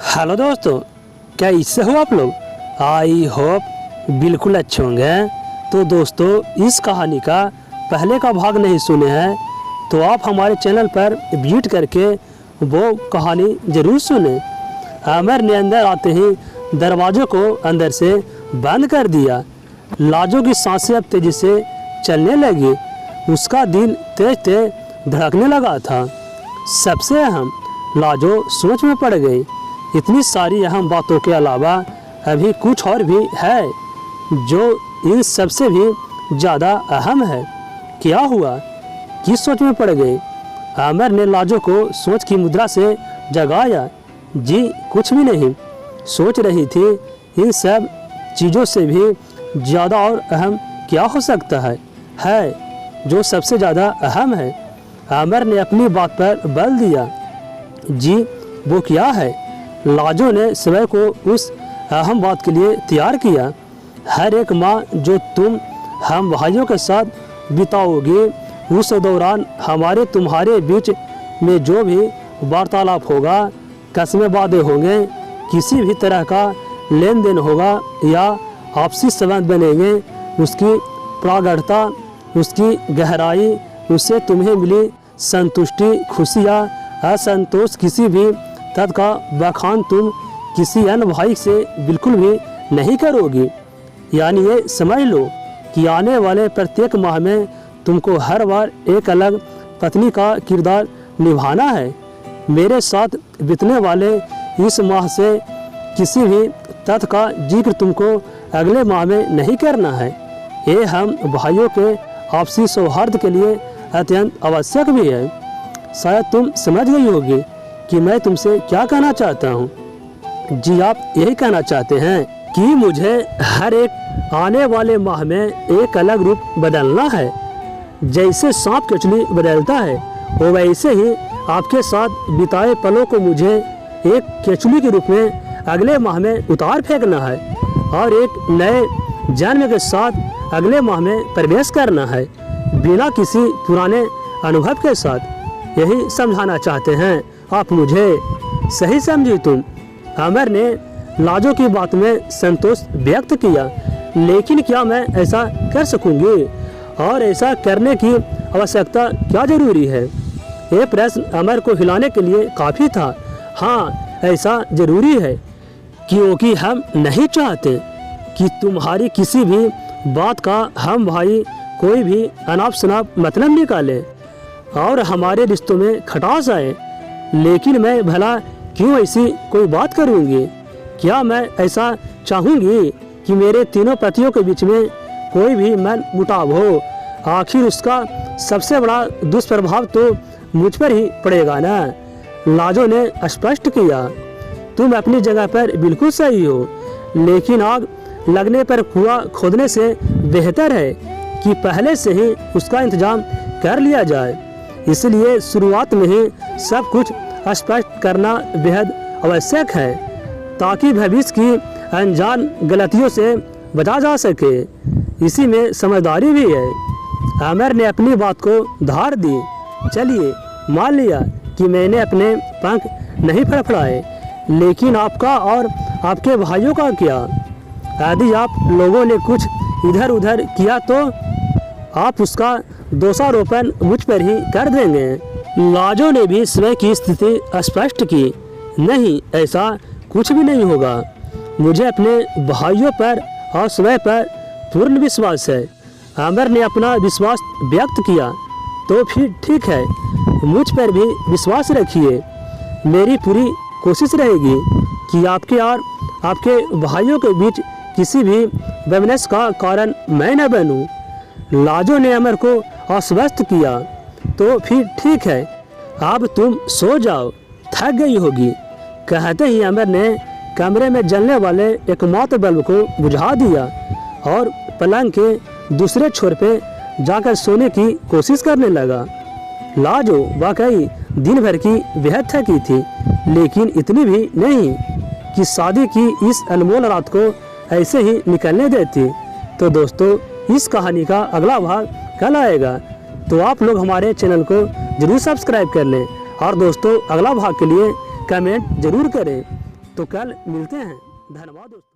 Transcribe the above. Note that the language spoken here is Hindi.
हेलो दोस्तों, क्या इससे हो आप लोग? आई होप बिल्कुल अच्छे होंगे। तो दोस्तों, इस कहानी का पहले का भाग नहीं सुने हैं तो आप हमारे चैनल पर विजिट करके वो कहानी ज़रूर सुने। आमिर ने अंदर आते ही दरवाज़ों को अंदर से बंद कर दिया। लाजो की सांसें अब तेज़ी से चलने लगी। उसका दिल तेज तेज धड़कने लगा था। सबसे अहम, लाजो सोच में पड़ गई। इतनी सारी अहम बातों के अलावा अभी कुछ और भी है जो इन सबसे भी ज़्यादा अहम है। क्या हुआ? किस सोच में पड़ गई? आमिर ने लाजो को सोच की मुद्रा से जगाया। जी कुछ भी नहीं, सोच रही थी इन सब चीज़ों से भी ज़्यादा और अहम क्या हो सकता है जो सबसे ज़्यादा अहम है। आमिर ने अपनी बात पर बल दिया। जी वो क्या है? लाजो ने स्वयं को उस अहम बात के लिए तैयार किया। हर एक माह जो तुम हम भाइयों के साथ बिताओगे, उस दौरान हमारे तुम्हारे बीच में जो भी वार्तालाप होगा, कस्में वादे होंगे, किसी भी तरह का लेन देन होगा या आपसी संबंध बनेंगे, उसकी प्रगाढ़ता, उसकी गहराई, उससे तुम्हें मिली संतुष्टि, खुशी या असंतोष, किसी भी तथ्य का बखान तुम किसी अन्य भाई से बिल्कुल भी नहीं करोगी। यानी ये समझ लो कि आने वाले प्रत्येक माह में तुमको हर बार एक अलग पत्नी का किरदार निभाना है। मेरे साथ बीतने वाले इस माह से किसी भी तथ्य का जिक्र तुमको अगले माह में नहीं करना है। ये हम भाइयों के आपसी सौहार्द के लिए अत्यंत आवश्यक भी है। शायद तुम समझ गई होगी कि मैं तुमसे क्या कहना चाहता हूँ। जी आप यही कहना चाहते हैं कि मुझे हर एक आने वाले माह में एक अलग रूप बदलना है। जैसे सांप केचुली बदलता है, वो वैसे ही आपके साथ बिताए पलों को मुझे एक केचुली के रूप में अगले माह में उतार फेंकना है और एक नए जन्म के साथ अगले माह में प्रवेश करना है, बिना किसी पुराने अनुभव के साथ। यही समझाना चाहते हैं आप मुझे। सही समझी तुम? आमिर ने लाजो की बात में संतोष व्यक्त किया। लेकिन क्या मैं ऐसा कर सकूंगी और ऐसा करने की आवश्यकता क्या जरूरी है? ये प्रश्न आमिर को हिलाने के लिए काफ़ी था। हाँ, ऐसा जरूरी है क्योंकि हम नहीं चाहते कि तुम्हारी किसी भी बात का हम भाई कोई भी अनाप शनाप मतलब निकाले और हमारे रिश्तों में खटास आए। लेकिन मैं भला क्यों ऐसी कोई बात करूंगी? क्या मैं ऐसा चाहूंगी कि मेरे तीनों पतियों के बीच में कोई भी मन मुटाव हो? आखिर उसका सबसे बड़ा दुष्प्रभाव तो मुझ पर ही पड़ेगा ना। लाजो ने स्पष्ट किया। तुम अपनी जगह पर बिल्कुल सही हो, लेकिन आग लगने पर कुआं खोदने से बेहतर है कि पहले से ही उसका इंतजाम कर लिया जाए। इसलिए शुरुआत में ही सब कुछ स्पष्ट करना बेहद आवश्यक है ताकि भविष्य की अनजान गलतियों से बचा जा सके। इसी में समझदारी भी है। आमिर ने अपनी बात को धार दी। चलिए मान लिया कि मैंने अपने पंख नहीं फड़फड़ाए, लेकिन आपका और आपके भाइयों का क्या? यदि आप लोगों ने कुछ इधर उधर किया तो आप उसका दोषारोपण मुझ पर ही कर देंगे। लाजो ने भी स्वयं की स्थिति स्पष्ट की। नहीं, ऐसा कुछ भी नहीं होगा। मुझे अपने भाइयों पर और स्वयं पर पूर्ण विश्वास है। आमिर ने अपना विश्वास व्यक्त किया। तो फिर ठीक है, मुझ पर भी विश्वास रखिए। मेरी पूरी कोशिश रहेगी कि आपके और आपके भाइयों के बीच किसी भी वैमनस्य का कारण मैं न बनूं। लाजो ने आमिर को आश्वस्त किया। तो फिर ठीक है, अब तुम सो जाओ, थक गई होगी। कहते ही आमिर ने कमरे में जलने वाले एकमात्र बल्ब को बुझा दिया और पलंग के दूसरे छोर पे जाकर सोने की कोशिश करने लगा। लाजो वाकई दिन भर की बेहद थकी थी, लेकिन इतनी भी नहीं कि शादी की इस अनमोल रात को ऐसे ही निकलने देती। तो दोस्तों, इस कहानी का अगला भाग कल आएगा, तो आप लोग हमारे चैनल को जरूर सब्सक्राइब कर लें और दोस्तों अगला भाग के लिए कमेंट जरूर करें। तो कल मिलते हैं। धन्यवाद दोस्तों।